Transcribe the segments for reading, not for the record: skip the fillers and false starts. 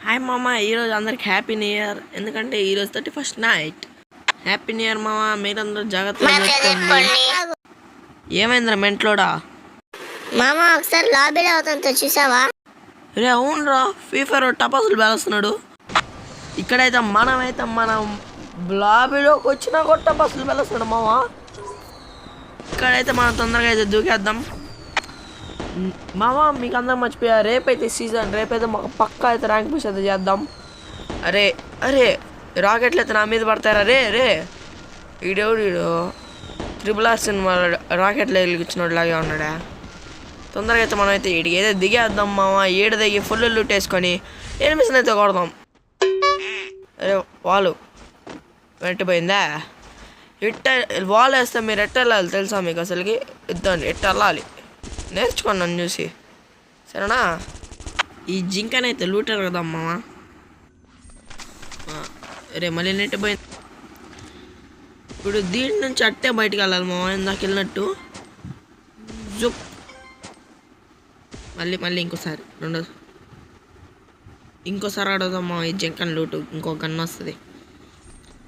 Hi మామ, ఈరోజు అందరికి హ్యాపీ న్యూ ఇయర్. ఎందుకంటే ఈరోజు 31st night. Happy new year మామ. మీరందరూ జాగ్రత్తగా పెట్టుకోండి. ఏమైందిరా మెంట్లోడా? మామ ఒకసారి లాబీలో అవుతాంతో చూసావా? రే అవునరా, ఫీఫర్ టపాసులు పేలుస్తున్నాడు. ఇక్కడైతే మనం లాబీలోకి వచ్చినా కూడా టపాసులు పేలుస్తున్నాడు మామ. ఇక్కడైతే మనం తొందరగా అయితే దూకేద్దాం మామ. మీకు అందరూ మర్చిపోయా, రేపైతే సీజన్, రేపైతే మాకు పక్కా అయితే ర్యాంక్ పుష్ అయితే చేద్దాం. అరే అరే రాకెట్లు అయితే నా మీద పడతారా? రే ఈడెవడు RRR సినిమా రాకెట్లు వెలిగించినోడు లాగే ఉన్నాడా? తొందరగా అయితే మనం అయితే ఈడికి ఏదో దిగేద్దాం మామ. ఏడు దిగి ఫుల్ లూట్ వేసుకొని ఎనిమిషన్ అయితే కొడదాం. అరే వాళ్ళు వెంటపోయిందా? వాల్ వేస్తే మీరు ఎట్ట వెళ్ళాలి తెలుసా మీకు? అసలుకి ఇద్దండి ఎట్ట వెళ్ళాలి నేర్చుకోండి నన్ను చూసి, సరేనా? ఈ జింకనైతే లూటర్ కదా మామ. రే మళ్ళీ నెట్టిపోయింది. ఇప్పుడు దీని నుంచి అట్టే బయటికి వెళ్ళాలి మామ, ఇందాక వెళ్ళినట్టు. జుప్ మళ్ళీ ఇంకోసారి ఆడదాం మామ. ఈ జింకన్ లూటు ఇంకో గన్ వస్తుంది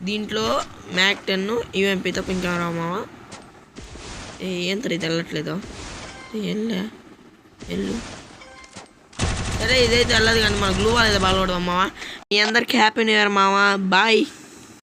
దీంట్లో. మ్యాక్ 10 UMP తప్ప ఇంకా రా మామ. ఏం ఇది వెళ్ళట్లేదు. వెళ్ళు. సరే ఇదైతే వెళ్ళదు కానీ మన గ్లూ వాల్ అయితే బాగా కొడదాం మామ. మీ అందరికి హ్యాపీ న్యూ ఇయర్ మామ. బాయ్.